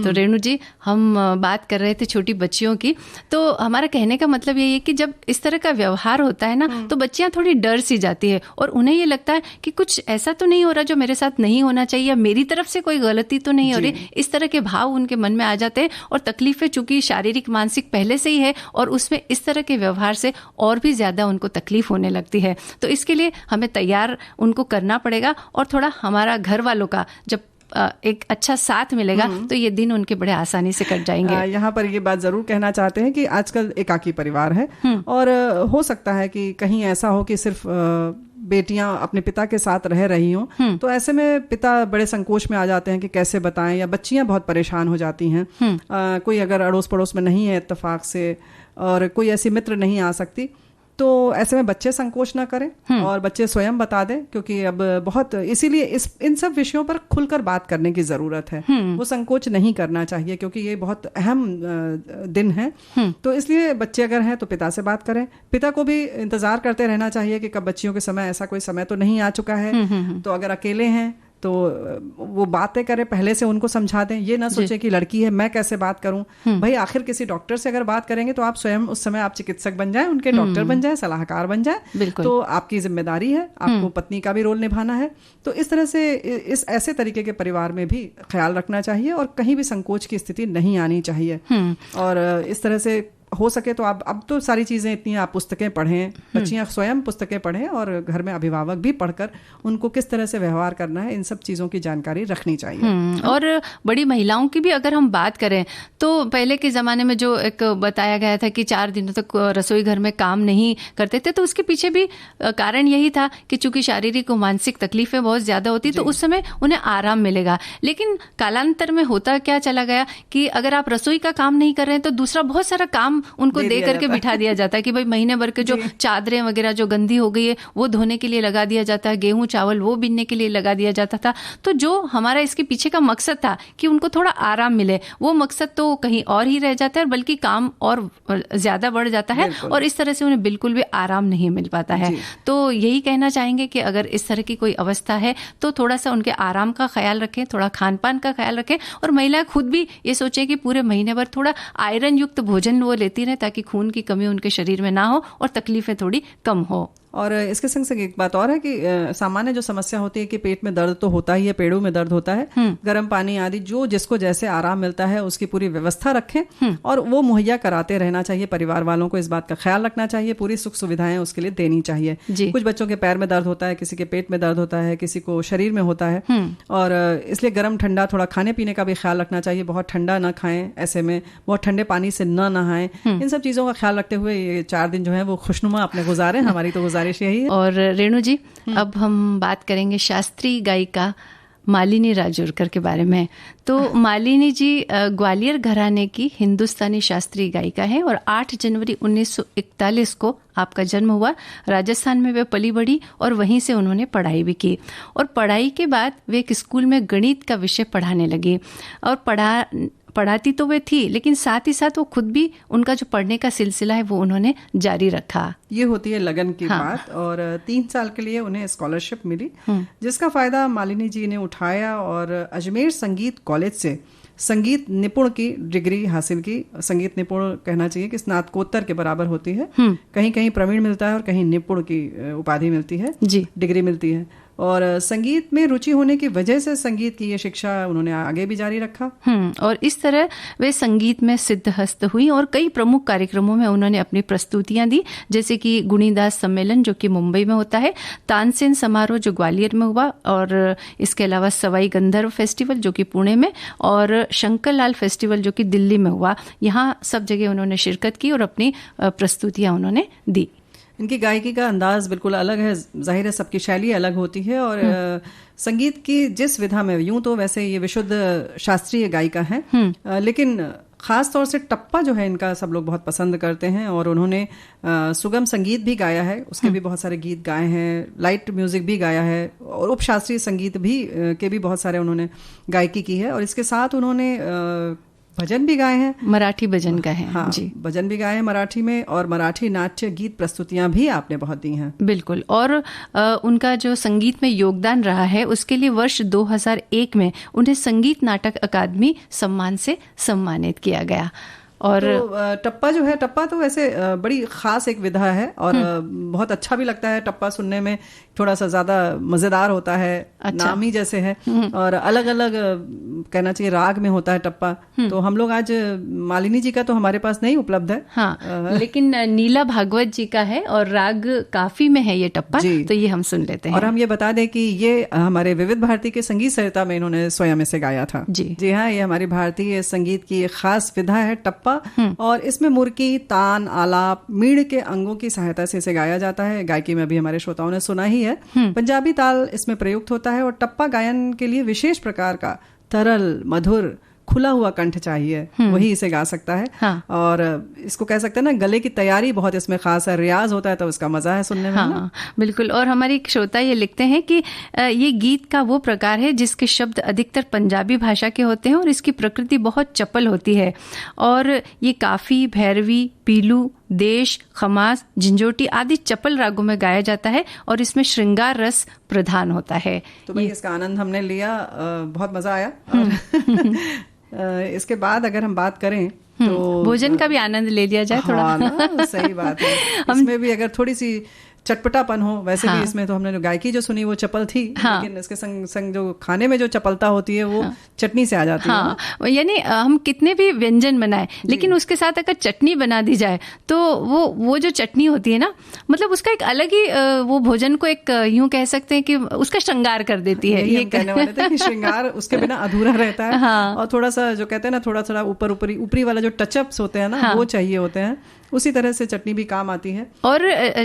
तो रेणु जी, हम बात कर रहे थे छोटी बच्चियों की, तो हमारा कहने का मतलब ये है कि जब इस तरह का व्यवहार होता है ना तो बच्चियां थोड़ी डर सी जाती है और उन्हें ये लगता है कि कुछ ऐसा तो नहीं हो रहा जो मेरे साथ नहीं होना चाहिए, या मेरी तरफ से कोई गलती तो नहीं हो रही। इस तरह के भाव उनके मन में आ जाते हैं और तकलीफें चूंकि शारीरिक मानसिक पहले से ही है और उसमें इस तरह के व्यवहार से और भी ज्यादा उनको तकलीफ होने लगती है। तो इसके लिए हमें तैयार उनको करना पड़ेगा और थोड़ा हमारा घर वालों का जब एक अच्छा साथ मिलेगा तो ये दिन उनके बड़े आसानी से कट जाएंगे। यहाँ पर ये बात जरूर कहना चाहते हैं कि आजकल एकाकी परिवार है और हो सकता है कि कहीं ऐसा हो कि सिर्फ बेटियां अपने पिता के साथ रह रही हों, तो ऐसे में पिता बड़े संकोच में आ जाते हैं कि कैसे बताएं, या बच्चियां बहुत परेशान हो जाती हैं। कोई अगर अड़ोस पड़ोस में नहीं है इत्तेफाक से और कोई ऐसी मित्र नहीं आ सकती, तो ऐसे में बच्चे संकोच ना करें और बच्चे स्वयं बता दें, क्योंकि अब बहुत इसीलिए इन सब विषयों पर खुलकर बात करने की जरूरत है। वो संकोच नहीं करना चाहिए क्योंकि ये बहुत अहम दिन है। तो इसलिए बच्चे अगर हैं तो पिता से बात करें। पिता को भी इंतजार करते रहना चाहिए कि कब बच्चियों के समय, ऐसा कोई समय तो नहीं आ चुका है। तो अगर अकेले हैं तो वो बातें करें, पहले से उनको समझा दें। ये ना सोचे कि लड़की है मैं कैसे बात करूं। भाई आखिर किसी डॉक्टर से अगर बात करेंगे तो आप स्वयं उस समय आप चिकित्सक बन जाएं, उनके डॉक्टर बन जाएं, सलाहकार बन जाएं। तो आपकी जिम्मेदारी है, आपको पत्नी का भी रोल निभाना है। तो इस तरह से इस ऐसे तरीके के परिवार में भी ख्याल रखना चाहिए और कहीं भी संकोच की स्थिति नहीं आनी चाहिए। और इस तरह से हो सके तो अब तो सारी चीजें इतनी, आप पुस्तकें पढ़ें, बच्चियां स्वयं पुस्तकें पढ़ें और घर में अभिभावक भी पढ़कर उनको किस तरह से व्यवहार करना है इन सब चीजों की जानकारी रखनी चाहिए। और बड़ी महिलाओं की भी अगर हम बात करें तो पहले के जमाने में जो एक बताया गया था कि 4 दिनों तक रसोई घर में काम नहीं करते थे, तो उसके पीछे भी कारण यही था कि चूंकि शारीरिक और मानसिक तकलीफें बहुत ज्यादा होती तो उस समय उन्हें आराम मिलेगा। लेकिन कालांतर में होता क्या चला गया कि अगर आप रसोई का काम नहीं कर रहे हैं तो दूसरा बहुत सारा काम काम उनको दे करके बिठा दिया जाता है कि भाई महीने भर के जो चादरें वगैरह जो गंदी हो गई है वो धोने के लिए लगा दिया जाता है, गेहूं चावल वो बीनने के लिए लगा दिया जाता था। तो जो हमारा इसके पीछे का मकसद था कि उनको थोड़ा आराम मिले, वो मकसद तो कहीं और ही रह जाता है, बल्कि काम और ज्यादा बढ़ जाता है और इस तरह से उन्हें बिल्कुल भी आराम नहीं मिल पाता है। तो यही कहना चाहेंगे कि अगर इस तरह की कोई अवस्था है तो थोड़ा सा उनके आराम का ख्याल रखें, थोड़ा खान पान का ख्याल रखें और महिलाएं खुद भी ये सोचें कि पूरे महीने भर थोड़ा आयरन युक्त भोजन वो लेती रहे ताकि खून की कमी उनके शरीर में ना हो और तकलीफें थोड़ी कम हो। और इसके संग संग एक बात और है कि सामान्य जो समस्या होती है कि पेट में दर्द तो होता ही है, पेड़ों में दर्द होता है, गर्म पानी आदि जो जिसको जैसे आराम मिलता है उसकी पूरी व्यवस्था रखें और वो मुहैया कराते रहना चाहिए। परिवार वालों को इस बात का ख्याल रखना चाहिए, पूरी सुख सुविधाएं उसके लिए देनी चाहिए। कुछ बच्चों के पैर में दर्द होता है, किसी के पेट में दर्द होता है, किसी को शरीर में होता है और इसलिए गर्म ठंडा थोड़ा खाने पीने का भी ख्याल रखना चाहिए। बहुत ठंडा ना खाएं, ऐसे में बहुत ठंडे पानी से न नहाएं। इन सब चीजों का ख्याल रखते हुए ये 4 दिन जो है वो खुशनुमा अपने गुजारें। हमारी तो यही है। और रेणु जी, अब हम बात करेंगे शास्त्रीय गायिका मालिनी राजूरकर के बारे में। तो मालिनी जी ग्वालियर घराने की हिंदुस्तानी शास्त्रीय गायिका है और 8 जनवरी 1941 को आपका जन्म हुआ। राजस्थान में वे पली बढ़ी और वहीं से उन्होंने पढ़ाई भी की और पढ़ाई के बाद वे एक स्कूल में गणित का विषय पढ़ाने लगी और पढ़ाती तो वे थी लेकिन साथ ही साथ वो खुद भी उनका जो पढ़ने का सिलसिला है वो उन्होंने जारी रखा। ये होती है लगन की बात। और 3 साल के लिए उन्हें स्कॉलरशिप मिली जिसका फायदा मालिनी जी ने उठाया और अजमेर संगीत कॉलेज से संगीत निपुण की डिग्री हासिल की। संगीत निपुण कहना चाहिए कि स्नातकोत्तर के बराबर होती है। कहीं कहीं प्रवीण मिलता है और कहीं निपुण की उपाधि मिलती है, डिग्री मिलती है। और संगीत में रुचि होने की वजह से संगीत की ये शिक्षा उन्होंने आगे भी जारी रखा। और इस तरह वे संगीत में सिद्धहस्त हुई और कई प्रमुख कार्यक्रमों में उन्होंने अपनी प्रस्तुतियां दी, जैसे कि गुणीदास सम्मेलन जो कि मुंबई में होता है, तानसेन समारोह जो ग्वालियर में हुआ और इसके अलावा सवाई गंधर्व फेस्टिवल जो कि पुणे में और शंकरलाल फेस्टिवल जो कि दिल्ली में हुआ। यहाँ सब जगह उन्होंने शिरकत की और अपनी प्रस्तुतियां उन्होंने दी। इनकी गायकी का अंदाज बिल्कुल अलग है, जाहिर है सबकी शैली अलग होती है और संगीत की जिस विधा में, यूं तो वैसे ये विशुद्ध शास्त्रीय गायिका है लेकिन खास तौर से टप्पा जो है इनका सब लोग बहुत पसंद करते हैं और उन्होंने सुगम संगीत भी गाया है, उसके भी बहुत सारे गीत गाए हैं, लाइट म्यूजिक भी गाया है और उपशास्त्रीय संगीत भी के भी बहुत सारे उन्होंने गायकी की है और इसके साथ उन्होंने भजन भी गाए हैं, मराठी भजन गाए हैं। हाँ, जी, भजन भी गाए हैं मराठी में और मराठी नाट्य गीत प्रस्तुतियां भी आपने बहुत दी हैं। बिल्कुल। और उनका जो संगीत में योगदान रहा है उसके लिए वर्ष 2001 में उन्हें संगीत नाटक अकादमी सम्मान से सम्मानित किया गया। और तो टप्पा जो है, टप्पा तो वैसे बड़ी खास एक विधा है और बहुत अच्छा भी लगता है। टप्पा सुनने में थोड़ा सा ज्यादा मजेदार होता है, अच्छा। नामी जैसे है और अलग अलग कहना चाहिए राग में होता है टप्पा। तो हम लोग आज मालिनी जी का तो हमारे पास नहीं उपलब्ध है, हाँ, लेकिन नीला भागवत जी का है और राग काफी में है ये टप्पा, तो ये हम सुन लेते हैं। और हम ये बता दें कि ये हमारे विविध भारती के संगीत सरिता में इन्होंने स्वयं से गाया था। जी हाँ, ये हमारी भारतीय संगीत की एक खास विधा है टप्पा और इसमें मुर्की, तान, आलाप, मीण के अंगों की सहायता से इसे गाया जाता है। गायकी में भी हमारे श्रोताओं ने सुना ही है। पंजाबी ताल इसमें प्रयुक्त होता है और टप्पा गायन के लिए विशेष प्रकार का तरल, मधुर, खुला हुआ कंठ चाहिए, वही इसे गा सकता है। हाँ। और इसको कह सकते हैं ना, गले की तैयारी बहुत इसमें खास है, रियाज होता है तो इसका मजा है सुनने में। हाँ, बिल्कुल। और हमारी श्रोता ये लिखते हैं कि ये गीत का वो प्रकार है जिसके शब्द अधिकतर पंजाबी भाषा के होते हैं और इसकी प्रकृति बहुत चपल होती है और ये काफी, भैरवी, पीलू, देश, खमास, झंझोटी आदि चपल रागों में गाया जाता है और इसमें श्रृंगार रस प्रधान होता है। तो भाई इसका आनंद हमने लिया, बहुत मजा आया। इसके बाद अगर हम बात करें तो भोजन का भी आनंद ले लिया जाए थोड़ा। हाँ ना, सही बात है। इसमें भी अगर थोड़ी सी चटपटापन हो, वैसे भी इसमें तो हमने जो गायकी जो सुनी वो चपल थी, लेकिन इसके संग संग जो खाने में जो चपलता होती है वो चटनी से आ जाती है। यानी हम कितने भी व्यंजन बनाए लेकिन उसके साथ अगर चटनी बना दी जाए तो वो जो चटनी होती है ना, मतलब उसका एक अलग ही वो भोजन को एक यूं कह सकते हैं कि उसका श्रृंगार कर देती है। ये कहने वाले थे कि श्रृंगार उसके बिना अधूरा रहता है। और थोड़ा सा जो कहते हैं ना, थोड़ा ऊपरी वाला जो टचअप्स होते हैं ना, वो चाहिए होते हैं। उसी तरह से चटनी भी काम आती है। और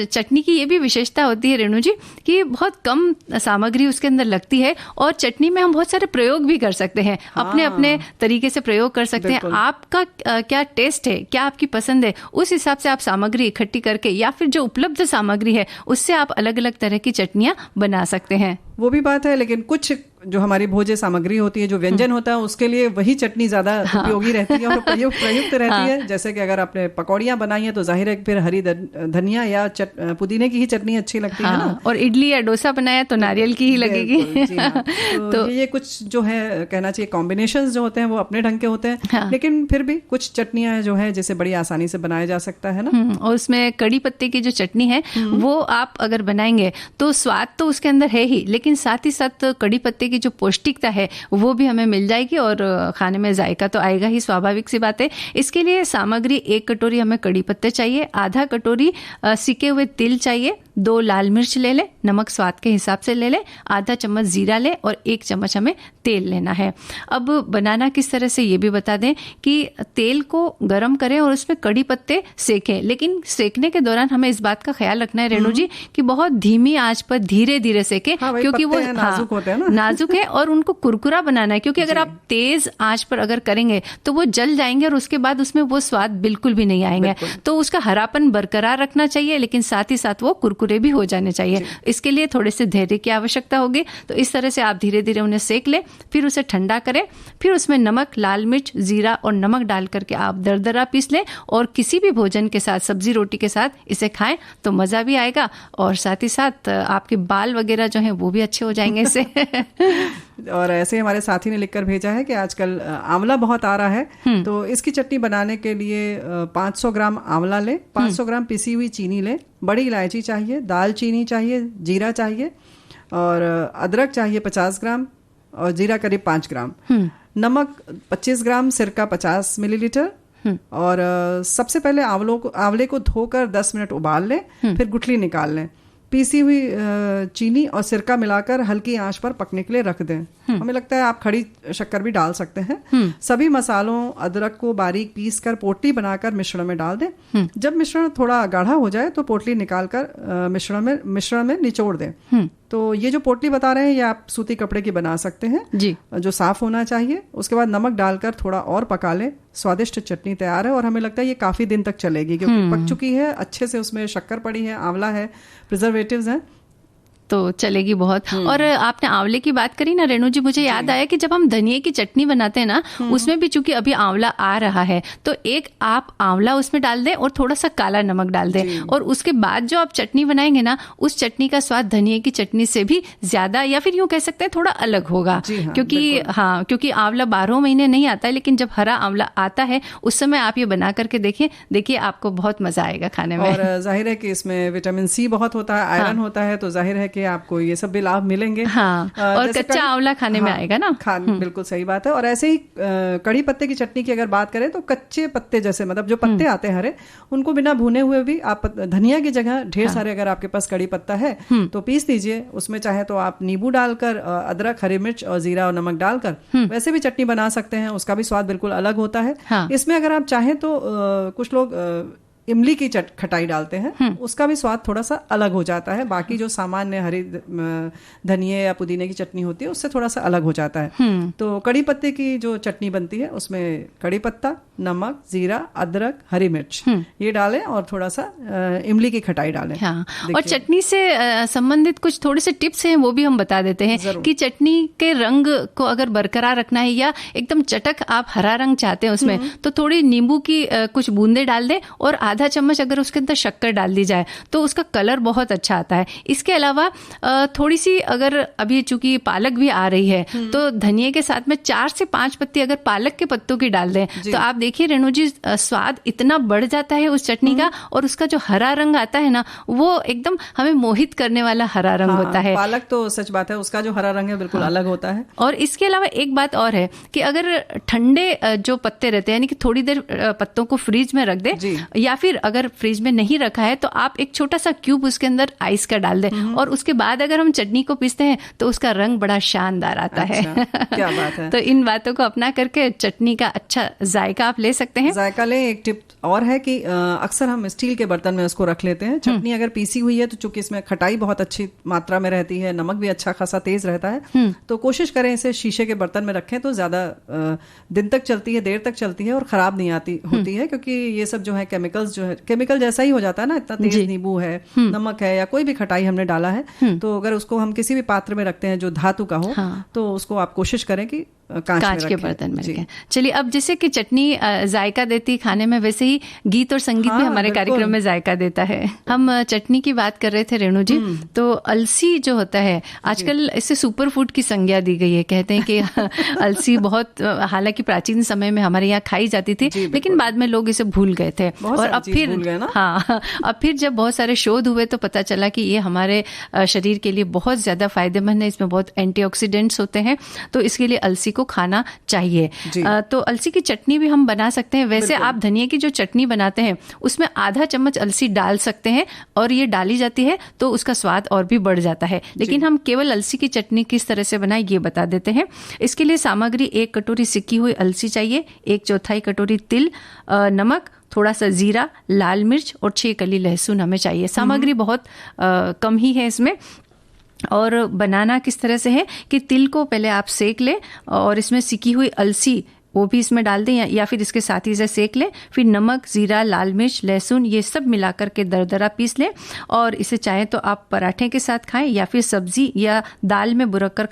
चटनी की ये भी विशेषता होती है रेणु जी कि बहुत कम सामग्री उसके अंदर लगती है और चटनी में हम बहुत सारे प्रयोग भी कर सकते हैं। अपने अपने तरीके से प्रयोग कर सकते हैं। आपका क्या टेस्ट है, क्या आपकी पसंद है, उस हिसाब से आप सामग्री इकट्ठी करके या फिर जो उपलब्ध सामग्री है उससे आप अलग अलग तरह की चटनियां बना सकते हैं। वो भी बात है, लेकिन कुछ जो हमारी भोज्य सामग्री होती है, जो व्यंजन होता है, उसके लिए वही चटनी ज्यादा उपयोगी रहती है और प्रयुक्त रहती है। जैसे कि अगर आपने पकौड़ियां बनाई है तो जाहिर है फिर हरी धनिया या पुदीने की ही चटनी अच्छी लगती है ना। और इडली या डोसा बनाया तो नारियल की ही लगेगी। तो ये कुछ जो है कहना चाहिए कॉम्बिनेशंस जो होते हैं वो अपने ढंग के होते हैं, लेकिन फिर भी कुछ चटनियां जो है जिसे बड़ी आसानी से बनाया जा सकता है ना। और उसमें कड़ी पत्ते की जो चटनी है वो आप अगर बनाएंगे तो स्वाद तो उसके अंदर है ही, लेकिन साथ ही साथ कड़ी पत्ते की जो पौष्टिकता है वो भी हमें मिल जाएगी और खाने में जायका तो आएगा ही, स्वाभाविक सी बात है। इसके लिए सामग्री 1 कटोरी हमें कड़ी पत्ते चाहिए, आधा कटोरी सिके हुए तिल चाहिए, 2 लाल मिर्च ले ले, नमक स्वाद के हिसाब से ले ले, आधा चम्मच जीरा ले और 1 चम्मच हमें तेल लेना है। अब बनाना किस तरह से ये भी बता दें कि तेल को गर्म करें और उसमें कड़ी पत्ते सेकें, लेकिन सेकने के दौरान हमें इस बात का ख्याल रखना है रेणु जी कि बहुत धीमी आंच पर धीरे धीरे सेकें, क्योंकि वो नाजुक होते हैं ना। नाजुक है और उनको कुरकुरा बनाना है, क्योंकि अगर आप तेज आंच पर अगर करेंगे तो वो जल जाएंगे और उसके बाद उसमें वो स्वाद बिल्कुल भी नहीं आएंगे। तो उसका हरापन बरकरार रखना चाहिए, लेकिन साथ ही साथ वो कुरकुरे भी हो जाने चाहिए। इसके लिए थोड़े से धैर्य की आवश्यकता होगी। तो इस तरह से आप धीरे धीरे उन्हें सेक लें, फिर उसे ठंडा करें, फिर उसमें नमक, लाल मिर्च, जीरा और नमक डाल करके आप दरदरा पीस लें और किसी भी भोजन के साथ, सब्जी रोटी के साथ इसे खाएं तो मजा भी आएगा और साथ ही साथ आपके बाल वगैरह जो हैं वो भी अच्छे हो जाएंगे इससे। और ऐसे हमारे साथी ने लिखकर भेजा है कि आजकल आंवला बहुत आ रहा है, तो इसकी चटनी बनाने के लिए 500 ग्राम आंवला लें, 500 ग्राम पिसी हुई चीनी लें, बड़ी इलायची चाहिए, दालचीनी चाहिए, जीरा चाहिए और अदरक चाहिए 50 ग्राम और जीरा करीब 5 ग्राम, नमक 25 ग्राम, सिरका 50 मिलीलीटर। और सबसे पहले आंवले को धोकर 10 मिनट उबाल लें, फिर गुठली निकाल लें, पीसी हुई चीनी और सिरका मिलाकर हल्की आंच पर पकने के लिए रख दें। हमें लगता है आप खड़ी शक्कर भी डाल सकते हैं। सभी मसालों, अदरक को बारीक पीस कर पोटली बनाकर मिश्रण में डाल दें। जब मिश्रण थोड़ा गाढ़ा हो जाए तो पोटली निकालकर मिश्रण में निचोड़ दें। तो ये जो पोटली बता रहे हैं ये आप सूती कपड़े की बना सकते हैं जी, जो साफ होना चाहिए। उसके बाद नमक डालकर थोड़ा और पका लें, स्वादिष्ट चटनी तैयार है और हमें लगता है ये काफी दिन तक चलेगी क्योंकि पक चुकी है, अच्छे से उसमें शक्कर पड़ी है, आंवला है, प्रिजर्वेटिव्स हैं, तो चलेगी बहुत। और आपने आंवले की बात करी ना रेणु जी, मुझे याद आया कि जब हम धनिये की चटनी बनाते हैं ना, उसमें भी चूंकि अभी आंवला आ रहा है तो एक आप आंवला उसमें डाल दें और थोड़ा सा काला नमक डाल दें और उसके बाद जो आप चटनी बनाएंगे ना, उस चटनी का स्वाद धनिये की चटनी से भी ज्यादा या फिर यूं कह सकते हैं थोड़ा अलग होगा। क्योंकि आंवला 12 महीने नहीं आता है, लेकिन जब हरा आंवला आता है उस समय आप ये बना करके देखिए आपको बहुत मजा आएगा खाने में। और जाहिर है कि इसमें विटामिन सी बहुत होता है, आयरन होता है, तो जाहिर है कि आपको ये सब भी लाभ मिलेंगे। और कच्चा आंवला खाने में आएगा ना। बिल्कुल सही बात है। और ऐसे ही कड़ी पत्ते की चटनी की अगर बात करें तो कच्चे पत्ते जैसे मतलब जो पत्ते आते हैं हरे, उनको बिना भुने हुए भी आप धनिया की जगह ढेर सारे अगर आपके पास कड़ी पत्ता है तो पीस दीजिए। उसमें चाहे तो आप नींबू डालकर, अदरक, हरी मिर्च और जीरा और नमक डालकर वैसे भी चटनी बना सकते हैं, उसका भी स्वाद बिल्कुल अलग होता है। इसमें अगर आप चाहें तो कुछ लोग इमली की खटाई डालते हैं, उसका भी स्वाद थोड़ा सा अलग हो जाता है। बाकी जो सामान्य हरी धनिये या पुदीने की चटनी होती है उससे थोड़ा सा अलग हो जाता है। तो कड़ी पत्ते की जो चटनी बनती है उसमें कड़ी पत्ता, नमक, जीरा, अदरक, हरी मिर्च ये डालें और थोड़ा सा इमली की खटाई डालें। और चटनी से संबंधित कुछ थोड़े से टिप्स हैं वो भी हम बता देते हैं कि चटनी के रंग को अगर बरकरार रखना है या एकदम चटक आप हरा रंग चाहते हैं उसमें, तो थोड़ी नींबू की कुछ बूंदे डाल दें और आधा चम्मच अगर उसके अंदर शक्कर डाल दी जाए तो उसका कलर बहुत अच्छा आता है। इसके अलावा थोड़ी सी अगर अभी चूंकि पालक भी आ रही है तो धनिये के साथ में 4 से 5 पत्ती अगर पालक के पत्तों की डाल दें तो आप देखिए रेणु जी, स्वाद इतना बढ़ जाता है उस चटनी का और उसका जो हरा रंग आता है ना वो एकदम हमें मोहित करने वाला हरा रंग होता है। पालक तो सच बात है, उसका जो हरा रंग है बिल्कुल अलग होता है। और इसके अलावा एक बात और है कि अगर ठंडे जो पत्ते रहते हैं यानी कि थोड़ी देर पत्तों को फ्रीज में रख दे या फिर फिर अगर फ्रिज में नहीं रखा है तो आप एक छोटा सा क्यूब उसके अंदर आइस का डाल दें और उसके बाद अगर हम चटनी को पीसते हैं तो उसका रंग बड़ा शानदार आता है। क्या बात है। तो इन बातों को अपना करके चटनी का अच्छा जायका आप ले सकते हैं। जायका ले। एक टिप और है कि अक्सर हम स्टील के बर्तन में उसको रख लेते हैं। चटनी अगर पीसी हुई है तो चूंकि इसमें खटाई बहुत अच्छी मात्रा में रहती है, नमक भी अच्छा खासा तेज रहता है, तो कोशिश करें इसे शीशे के बर्तन में रखें तो ज्यादा दिन तक चलती है, देर तक चलती है और खराब नहीं होती है, क्योंकि ये सब जो है केमिकल्स जो है केमिकल जैसा ही हो जाता है ना, इतना तेज नींबू है, नमक है या कोई भी खटाई हमने डाला है, तो अगर उसको हम किसी भी पात्र में रखते हैं जो धातु का हो, तो उसको आप कोशिश करें कि कांच के बर्तन में रखें। चलिए, अब जैसे कि चटनी जायका देती है खाने में, वैसे ही गीत और संगीत भी हमारे कार्यक्रम में जायका देता है। हम चटनी की बात कर रहे थे रेणु जी, तो अलसी जो होता है आजकल इसे सुपर फूड की संज्ञा दी गई है। कहते हैं कि अलसी बहुत, हालांकि प्राचीन समय में हमारे यहाँ खाई जाती थी, लेकिन बाद में लोग इसे भूल गए थे और अब फिर जब बहुत सारे शोध हुए तो पता चला कि ये हमारे शरीर के लिए बहुत ज्यादा फायदेमंद है, इसमें बहुत एंटीऑक्सीडेंट्स होते हैं, तो इसके लिए अलसी को खाना चाहिए। तो अलसी की चटनी भी हम बना सकते हैं। वैसे आप धनिया की जो चटनी बनाते हैं उसमें आधा चम्मच अलसी डाल सकते हैं और ये डाली जाती है तो उसका स्वाद और भी बढ़ जाता है। लेकिन हम केवल अलसी की चटनी किस तरह से बनाएं ये बता देते हैं। इसके लिए सामग्री 1 कटोरी सिकी हुई अलसी चाहिए, 1/4 कटोरी तिल, नमक, थोड़ा सा जीरा, लाल मिर्च और 6 कली लहसुन हमें चाहिए। सामग्री बहुत कम ही है इसमें। और बनाना किस तरह से है कि तिल को पहले आप सेक लें और इसमें सिकी हुई अलसी वो भी इसमें डाल दें या फिर इसके साथ ही इसे सेक लें। फिर नमक, जीरा, लाल मिर्च, लहसुन ये सब मिलाकर के दरदरा पीस लें और इसे चाहे तो आप पराठे के साथ खाएं या फिर सब्जी या दाल में बुरक कर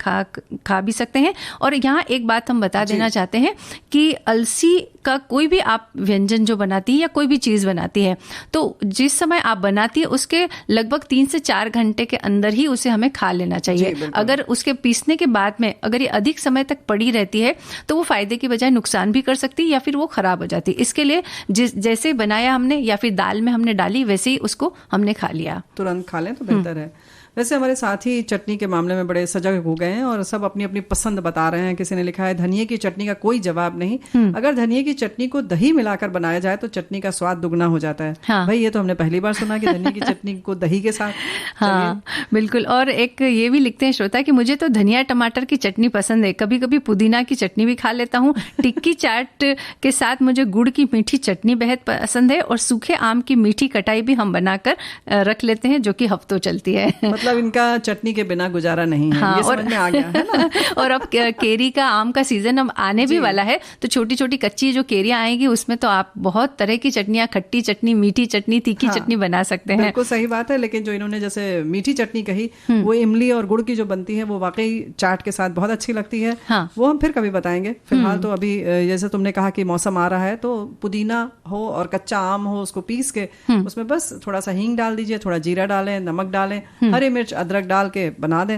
खा भी सकते हैं। और यहाँ एक बात हम बता देना चाहते हैं कि अलसी का कोई भी आप व्यंजन जो बनाती है या कोई भी चीज़ बनाती है तो जिस समय आप बनाती है उसके लगभग 3 से 4 घंटे के अंदर ही उसे हमें खा लेना चाहिए। अगर उसके पीसने के बाद में अगर ये अधिक समय तक पड़ी रहती है तो वो फायदे की बजाय नुकसान भी कर सकती है या फिर वो खराब हो जाती है। इसके लिए जैसे बनाया हमने या फिर दाल में हमने डाली वैसे ही उसको हमने खा लिया, तुरंत खा लें तो बेहतर है। वैसे हमारे साथी चटनी के मामले में बड़े सजग हो गए हैं और सब अपनी अपनी पसंद बता रहे हैं। किसी ने लिखा है धनिये की चटनी का कोई जवाब नहीं, अगर धनिये की चटनी को दही मिलाकर बनाया जाए तो चटनी का स्वाद दुगना हो जाता है। हाँ। भाई ये तो हमने पहली बार सुना कि धनिये की चटनी को दही के साथ। हाँ बिल्कुल। और एक ये भी लिखते हैं श्रोता कि मुझे तो धनिया टमाटर की चटनी पसंद है, कभी कभी पुदीना की चटनी भी खा लेता हूँ। टिक्की चाट के साथ मुझे गुड़ की मीठी चटनी बेहद पसंद है और सूखे आम की मीठी कटाई भी हम बनाकर रख लेते हैं जो कि हफ्तों चलती है। मतलब इनका चटनी के बिना गुजारा नहीं है। हाँ, ये समझ में आ गया है ना। और अब केरी का आम का सीजन अब आने भी वाला है तो छोटी छोटी कच्ची जो केरियां आएंगी उसमें तो आप बहुत तरह की चटनियां, खट्टी चटनी, मीठी चटनी, तीखी चटनी बना सकते हैं। बिल्कुल सही बात है। लेकिन जो इन्होंने जैसे मीठी चटनी कही वो इमली और गुड़ की जो बनती है वो वाकई चाट के साथ बहुत अच्छी लगती है। वो हम फिर कभी बताएंगे। फिलहाल तो अभी जैसे तुमने कहा कि मौसम आ रहा है तो पुदीना हो और कच्चा आम हो उसको पीस के उसमें बस थोड़ा सा हींग डाल दीजिए, थोड़ा जीरा डालें, नमक डालें, हरी मिर्च, अदरक डाल के बना दें।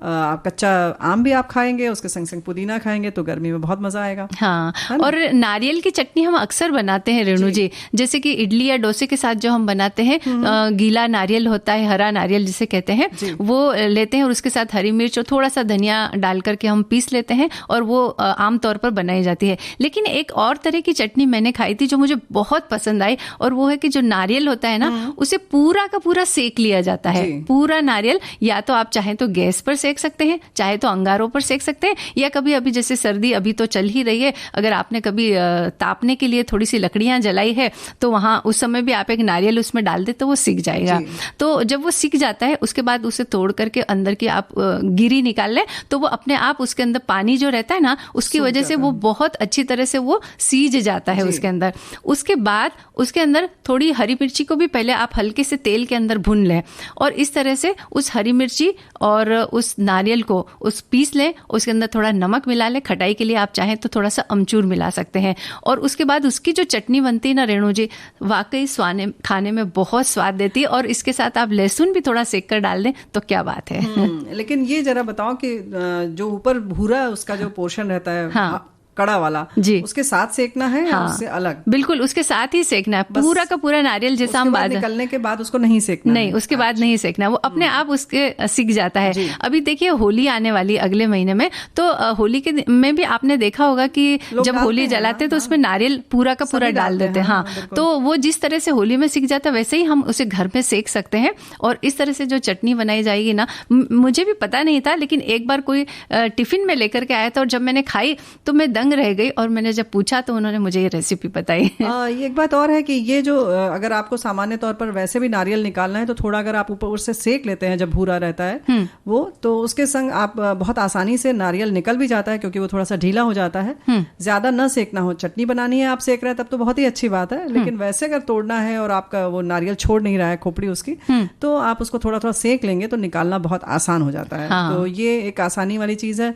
आप कच्चा आम भी आप खाएंगे, उसके संग संग पुदीना खाएंगे तो गर्मी में बहुत मजा आएगा। हाँ, और नारियल की चटनी हम अक्सर बनाते हैं रेणु जी, जैसे कि इडली या डोसे के साथ जो हम बनाते हैं, गीला नारियल होता है, हरा नारियल जिसे कहते हैं, वो लेते हैं और उसके साथ हरी मिर्च और थोड़ा सा धनिया डाल करके हम पीस लेते हैं और वो आमतौर पर बनाई जाती है। लेकिन एक और तरह की चटनी मैंने खाई थी जो मुझे बहुत पसंद आई और वो है कि जो नारियल होता है ना उसे पूरा का पूरा सेक लिया जाता है। पूरा नारियल या तो आप चाहे तो गैस पर सेक सकते हैं, चाहे तो अंगारों पर सेक सकते हैं, या कभी अभी जैसे सर्दी अभी तो चल ही रही है, अगर आपने कभी तापने के लिए थोड़ी सी लकड़ियां जलाई है तो वहां उस समय भी आप एक नारियल उसमें डाल दे तो वो सिक जाएगा। तो जब वो सिक जाता है उसके बाद उसे तोड़ करके अंदर की आप गिरी निकाल लें तो वो अपने आप उसके अंदर पानी जो रहता है ना उसकी वजह से वो बहुत अच्छी तरह से वो सीज जाता है उसके अंदर। उसके बाद उसके अंदर थोड़ी हरी मिर्ची को भी पहले आप हल्के से तेल के अंदर भून लें और इस तरह से उस हरी मिर्ची और उस नारियल को उस पीस लें, उसके अंदर थोड़ा नमक मिला लें, खटाई के लिए आप चाहें तो थोड़ा सा अमचूर मिला सकते हैं और उसके बाद उसकी जो चटनी बनती है ना रेणु जी, वाकई खाने में बहुत स्वाद देती है और इसके साथ आप लहसुन भी थोड़ा सेक कर डाल दें तो क्या बात है। लेकिन ये जरा बताओ कि जो ऊपर भूरा उसका जो पोर्शन रहता है, कड़ा वाला जी, उसके साथ सेकना है या उससे अलग? बिल्कुल उसके साथ ही सेकना है, पूरा का पूरा नारियल जैसा हम बात निकलने के बाद उसको नहीं सेकना? नहीं, उसके बाद नहीं सेकना, वो अपने आप उसके सीख जाता है। अभी देखिए होली आने वाली अगले महीने में, तो होली के में भी आपने देखा होगा कि जब होली जलाते तो उसमें नारियल पूरा का पूरा डाल देते हैं। हाँ, तो वो जिस तरह से होली में सीख जाता है वैसे ही हम उसे घर में सेक सकते हैं। और इस तरह से जो चटनी बनाई जाएगी ना, मुझे भी पता नहीं था, लेकिन एक बार कोई टिफिन में लेकर के आया था और जब मैंने खाई तो मैं दंग रह गई, और मैंने जब पूछा तो उन्होंने मुझे ये रेसिपी बताई। ये एक बात और है कि ये जो अगर आपको सामान्य तौर पर वैसे भी नारियल निकालना है तो थोड़ा अगर आप ऊपर से सेक लेते हैं जब भूरा रहता है वो, तो उसके संग आप बहुत आसानी से नारियल निकल भी जाता है क्योंकि वो थोड़ा सा ढीला हो जाता है। ज्यादा न सेकना हो, चटनी बनानी है आप सेक रहे हैं तब तो बहुत ही अच्छी बात है, लेकिन वैसे अगर तोड़ना है और आपका वो नारियल छोड़ नहीं रहा है खोपड़ी उसकी, तो आप उसको थोड़ा थोड़ा सेक लेंगे तो निकालना बहुत आसान हो जाता है। हाँ। तो ये एक आसानी वाली चीज है।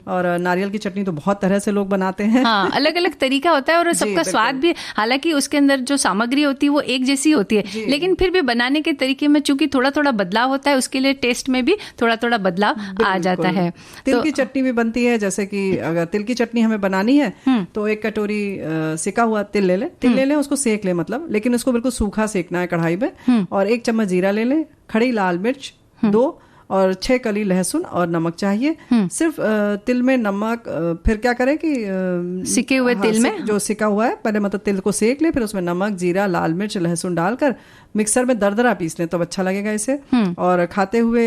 और नारियल की चटनी तो बहुत तरह से लोग बनाते हैं। हाँ, अलग अलग तरीका होता है और सबका स्वाद भी, हालांकि उसके अंदर जो सामग्री होती है वो एक जैसी होती है, लेकिन फिर भी बनाने के तरीके में चूंकि थोड़ा थोड़ा बदलाव होता है, उसके लिए टेस्ट में भी थोड़ा थोड़ा बदलाव आ जाता है। तिल की चटनी भी बनती है, जैसे कि अगर तिल की चटनी हमें बनानी है तो एक कटोरी सिका हुआ तिल ले लें, उसको सेक ले मतलब, लेकिन उसको बिल्कुल सूखा सेकना है कढ़ाई में, और 1 चम्मच जीरा ले लें, खड़ी लाल मिर्च 2 और 6 कली लहसुन और नमक चाहिए। सिर्फ तिल में नमक, फिर क्या करें कि सिके हुए तिल में जो सिका हुआ है पहले मतलब तिल को सेक ले, फिर उसमें नमक, जीरा, लाल मिर्च, लहसुन डालकर मिक्सर में दरदरा पीस लें, तब अच्छा लगेगा इसे। और खाते हुए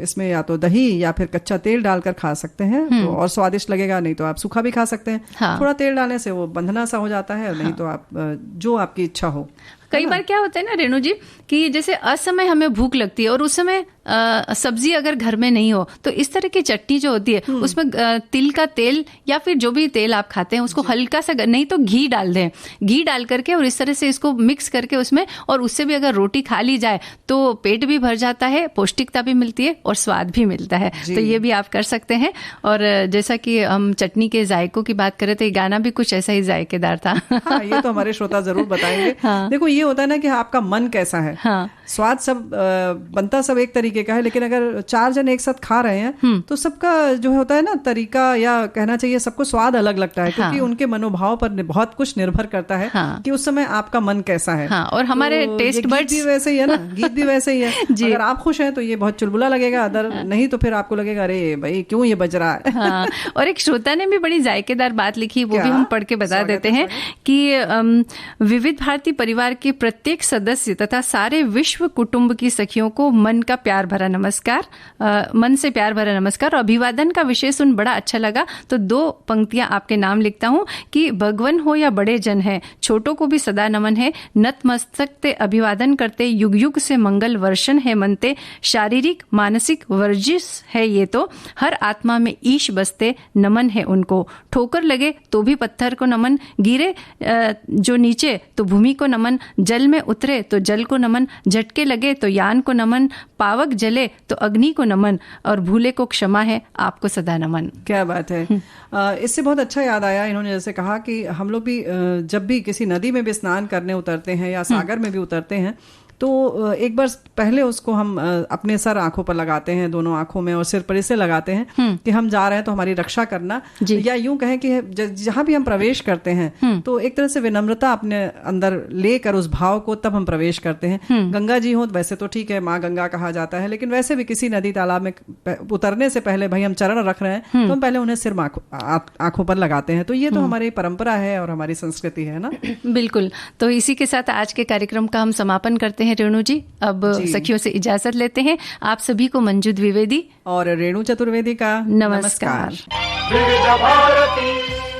इसमें या तो दही या फिर कच्चा तेल डालकर खा सकते हैं, तो और स्वादिष्ट लगेगा, नहीं तो आप सूखा भी खा सकते हैं। हाँ। थोड़ा तेल डालने से वो बंधना सा हो जाता है, नहीं तो आप जो आपकी इच्छा हो। कई बार क्या होता है ना रेणु जी कि जैसे असमय हमें भूख लगती है और उस समय सब्जी अगर घर में नहीं हो, तो इस तरह की चटनी जो होती है उसमें तिल का तेल या फिर जो भी तेल आप खाते हैं उसको हल्का सा, नहीं तो घी डाल दें, घी डाल करके और इस तरह से इसको मिक्स करके उसमें, और उससे भी अगर रोटी खा ली जाए तो पेट भी भर जाता है, पौष्टिकता भी मिलती है और स्वाद भी मिलता है। तो ये भी आप कर सकते हैं। और जैसा कि हम चटनी के जायकों की बात करें तो ये गाना भी कुछ ऐसा ही जायकेदार था। हाँ, ये तो हमारे श्रोता जरूर बताएंगे। हाँ। देखो ये होता है ना कि आपका मन कैसा है। हाँ। स्वाद सब बनता सब एक तरीके का है, लेकिन अगर 4 जन एक साथ खा रहे हैं तो सबका जो होता है ना तरीका, या कहना चाहिए सबको स्वाद अलग लगता है। हाँ। क्योंकि उनके मनोभाव पर बहुत कुछ निर्भर करता है। हाँ। कि उस समय आपका मन कैसा है। हाँ। और हमारे तो टेस्ट बड्स भी वैसे ही है ना, गीत भी वैसे ही है। अगर आप खुश हैं तो ये बहुत चुलबुला लगेगा, अदर नहीं तो फिर आपको लगेगा अरे भाई क्यों ये बज रहा है। हाँ। और एक श्रोता ने भी बड़ी जायकेदार बात लिखी, वो भी हम पढ़ के बता देते हैं कि विविध भारती परिवार के प्रत्येक सदस्य तथा सारे विश्व कुटुंब की सखियों को मन का प्यार भरा नमस्कार, मन से प्यार भरा नमस्कार। और अभिवादन का विषय सुन बड़ा अच्छा लगा, तो 2 पंक्तियां आपके नाम लिखता हूं कि भगवन हो या बड़े जन है, छोटों को भी सदा नमन है, नतमस्तक ते अभिवादन करते, युग युग से मंगल वर्षण है मनते, शारीरिक मानसिक वर्जिश है ये तो, हर आत्मा में ईश बसते, नमन है उनको, ठोकर लगे तो भी पत्थर को नमन, गिरे जो नीचे तो भूमि को नमन, जल में उतरे तो जल को नमन, झटके लगे तो यान को नमन, पावक जले तो अग्नि को नमन, और भूले को क्षमा है आपको सदा नमन। क्या बात है। इससे बहुत अच्छा याद आया, इन्होंने जैसे कहा कि हम लोग भी जब भी किसी नदी में भी स्नान करने उतरते हैं या सागर में भी उतरते हैं तो एक बार पहले उसको हम अपने सर आंखों पर लगाते हैं, दोनों आंखों में और सिर पर इसे लगाते हैं कि हम जा रहे हैं तो हमारी रक्षा करना, या यूं कहें कि जहां भी हम प्रवेश करते हैं तो एक तरह से विनम्रता अपने अंदर लेकर उस भाव को तब हम प्रवेश करते हैं। गंगा जी हो वैसे तो ठीक है, माँ गंगा कहा जाता है, लेकिन वैसे भी किसी नदी तालाब में उतरने से पहले भाई हम चरण रख रहे हैं तो हम पहले उन्हें सिर आंखों पर लगाते हैं। तो ये तो हमारी परंपरा है और हमारी संस्कृति है ना। बिल्कुल। तो इसी के साथ आज के कार्यक्रम का हम समापन करते हैं रेणु जी। अब सखियों से इजाजत लेते हैं। आप सभी को मंजू द्विवेदी और रेणु चतुर्वेदी का नमस्कार। विविध भारती।